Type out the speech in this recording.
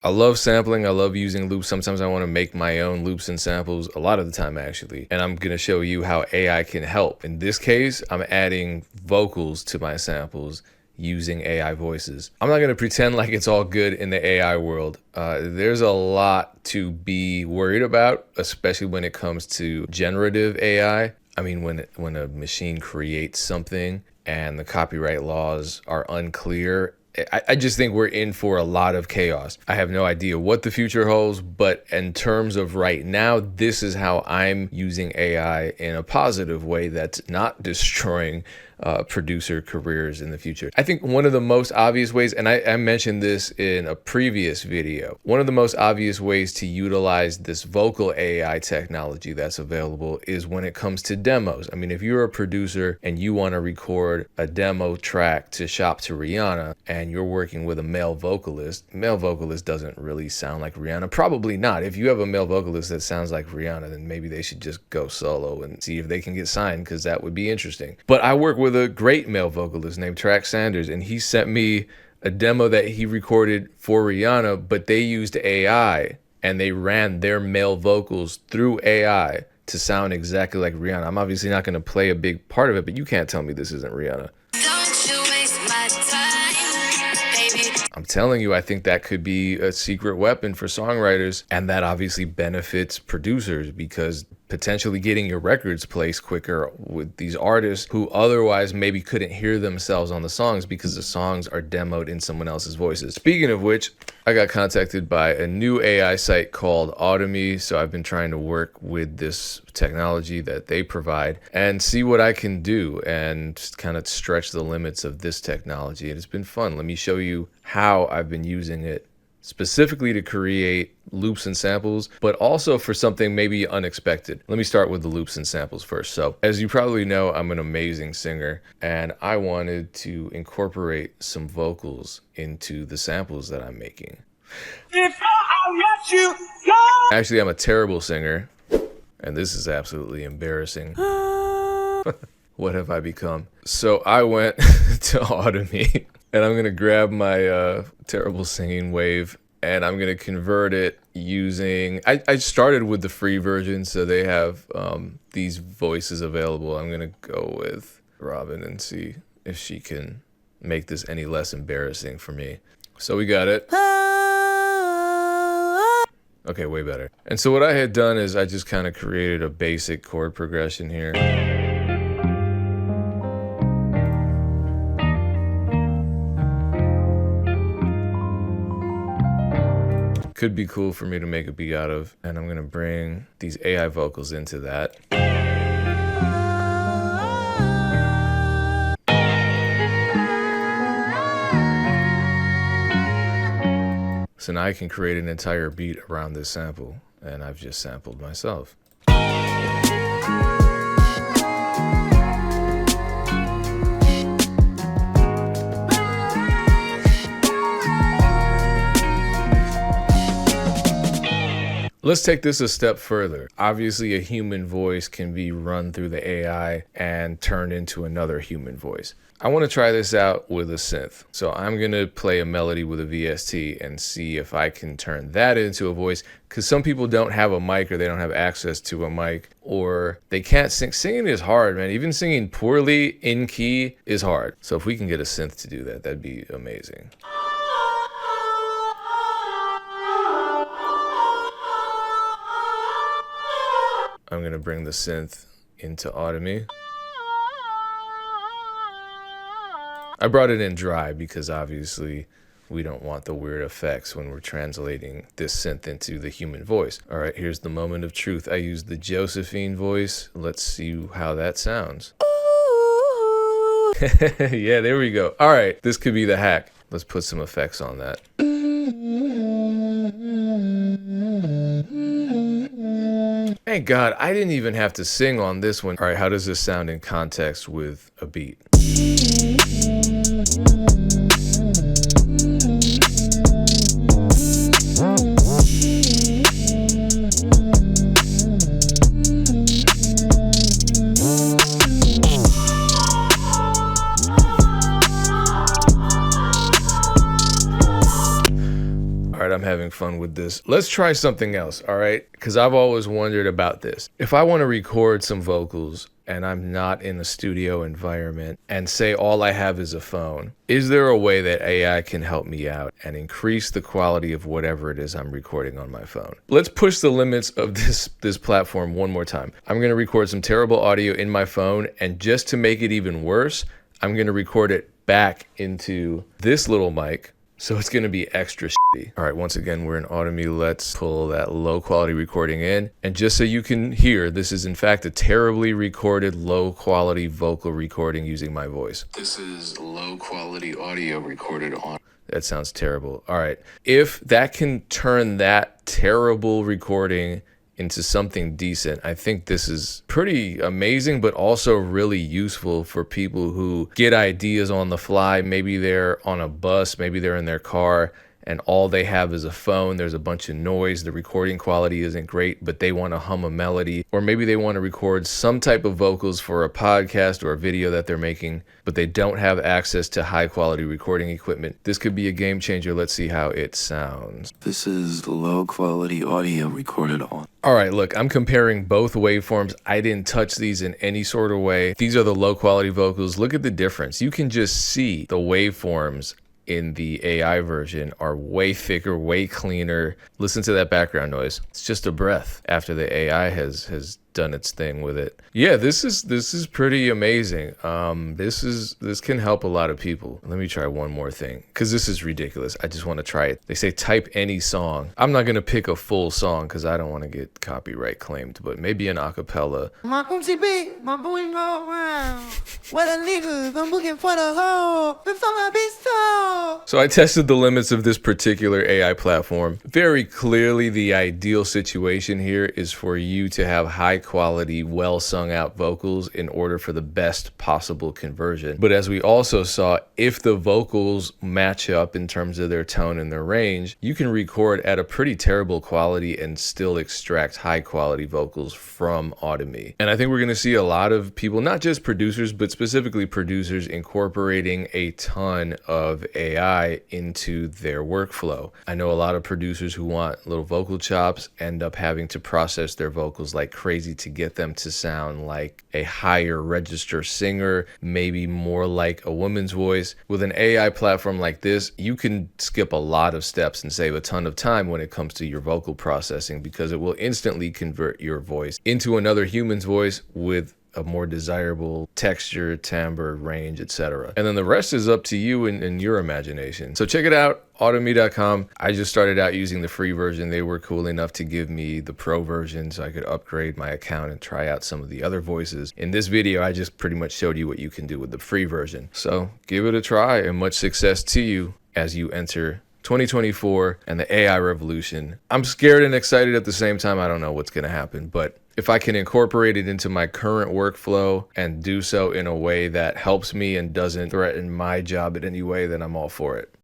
I love sampling. I love using loops. Sometimes I want to make my own loops and samples, a lot of the time actually. And I'm going to show you how AI can help. In this case, I'm adding vocals to my samples using AI voices. I'm not going to pretend like it's all good in the AI world. There's a lot to be worried about, especially when it comes to generative AI. I mean, when a machine creates something and the copyright laws are unclear, I just think we're in for a lot of chaos. I have no idea what the future holds, but in terms of right now, this is how I'm using AI in a positive way that's not destroying producer careers in the future. I think one of the most obvious ways, and I mentioned this in a previous video, one of the most obvious ways to utilize this vocal AI technology that's available is when it comes to demos. I mean, if you're a producer and you want to record a demo track to shop to Rihanna and you're working with a male vocalist doesn't really sound like Rihanna. Probably not. If you have a male vocalist that sounds like Rihanna, then maybe they should just go solo and see if they can get signed, because that would be interesting. But I work with a great male vocalist named Track Sanders, and he sent me a demo that he recorded for Rihanna, but they used AI and they ran their male vocals through AI to sound exactly like Rihanna. I'm obviously not going to play a big part of it, but you can't tell me this isn't Rihanna. Don't you waste my time, baby. I'm telling you, I think that could be a secret weapon for songwriters, and that obviously benefits producers, because potentially getting your records placed quicker with these artists who otherwise maybe couldn't hear themselves on the songs because the songs are demoed in someone else's voices. Speaking of which, I got contacted by a new AI site called Automy, so I've been trying to work with this technology that they provide and see what I can do and just kind of stretch the limits of this technology. And it's been fun. Let me show you how I've been using it specifically to create loops and samples, but also for something maybe unexpected. Let me start with the loops and samples first. So as you probably know, I'm an amazing singer, and I wanted to incorporate some vocals into the samples that I'm making. Before I let you go. Actually, I'm a terrible singer, and this is absolutely embarrassing. What have I become? So I went to Automy, and I'm gonna grab my terrible singing wave, and I'm gonna convert it using, I started with the free version, so they have these voices available. I'm gonna go with Robin and see if she can make this any less embarrassing for me. So we got it. Okay, way better. And so what I had done is I just kind of created a basic chord progression here. Could be cool for me to make a beat out of, and I'm gonna bring these AI vocals into that. So now I can create an entire beat around this sample, and I've just sampled myself. Let's take this a step further. Obviously, a human voice can be run through the AI and turned into another human voice. I want to try this out with a synth. So I'm going to play a melody with a VST and see if I can turn that into a voice, because some people don't have a mic, or they don't have access to a mic, or they can't sing. Singing is hard, man. Even singing poorly in key is hard. So if we can get a synth to do that, that'd be amazing. I'm gonna bring the synth into Automy. I brought it in dry because obviously we don't want the weird effects when we're translating this synth into the human voice. All right, here's the moment of truth. I used the Josephine voice. Let's see how that sounds. Yeah, there we go. All right, this could be the hack. Let's put some effects on that. Thank God, I didn't even have to sing on this one. All right, how does this sound in context with a beat? All right, I'm having fun with this. Let's try something else, all right? Because I've always wondered about this. If I want to record some vocals and I'm not in a studio environment and say all I have is a phone, is there a way that AI can help me out and increase the quality of whatever it is I'm recording on my phone? Let's push the limits of this platform one more time. I'm going to record some terrible audio in my phone, and just to make it even worse, I'm going to record it back into this little mic. So it's going to be extra shitty. All right, once again, we're in Audemy. Let's pull that low quality recording in. And just so you can hear, this is in fact a terribly recorded, low quality vocal recording using my voice. This is low quality audio recorded on. That sounds terrible. All right. If that can turn that terrible recording into something decent, I think this is pretty amazing, but also really useful for people who get ideas on the fly. Maybe they're on a bus, maybe they're in their car, and all they have is a phone. There's a bunch of noise. The recording quality isn't great, but they want to hum a melody. Or maybe they want to record some type of vocals for a podcast or a video that they're making, but they don't have access to high quality recording equipment. This could be a game changer. Let's see how it sounds. This is low quality audio recorded on. All right, look, I'm comparing both waveforms. I didn't touch these in any sort of way. These are the low quality vocals. Look at the difference. You can just see the waveforms in the AI version are way thicker, way cleaner. Listen to that background noise. It's just a breath after the AI has done its thing with it. Yeah, this is pretty amazing. This can help a lot of people. Let me try one more thing, because this is ridiculous. I just want to try it. They say type any song. I'm not gonna pick a full song because I don't want to get copyright claimed, but maybe an acapella. My boomsy beat, my booing go round. What a niggas, I'm looking for the hoe. Before I be so. So I tested the limits of this particular AI platform. Very clearly, the ideal situation here is for you to have high quality, well sung out vocals in order for the best possible conversion. But as we also saw, if the vocals match up in terms of their tone and their range, you can record at a pretty terrible quality and still extract high quality vocals from Audemy. And I think we're going to see a lot of people, not just producers, but specifically producers, incorporating a ton of AI into their workflow. I know a lot of producers who want little vocal chops end up having to process their vocals like crazy to get them to sound like a higher register singer, maybe more like a woman's voice. With an AI platform like this, you can skip a lot of steps and save a ton of time when it comes to your vocal processing, because it will instantly convert your voice into another human's voice with a more desirable texture, timbre, range, etc. And then the rest is up to you and your imagination. So check it out, audemy.com. I just started out using the free version. They were cool enough to give me the pro version so I could upgrade my account and try out some of the other voices. In this video, I just pretty much showed you what you can do with the free version. So give it a try, and much success to you as you enter 2024 and the AI revolution. I'm scared and excited at the same time. I don't know what's going to happen, but if I can incorporate it into my current workflow and do so in a way that helps me and doesn't threaten my job in any way, then I'm all for it.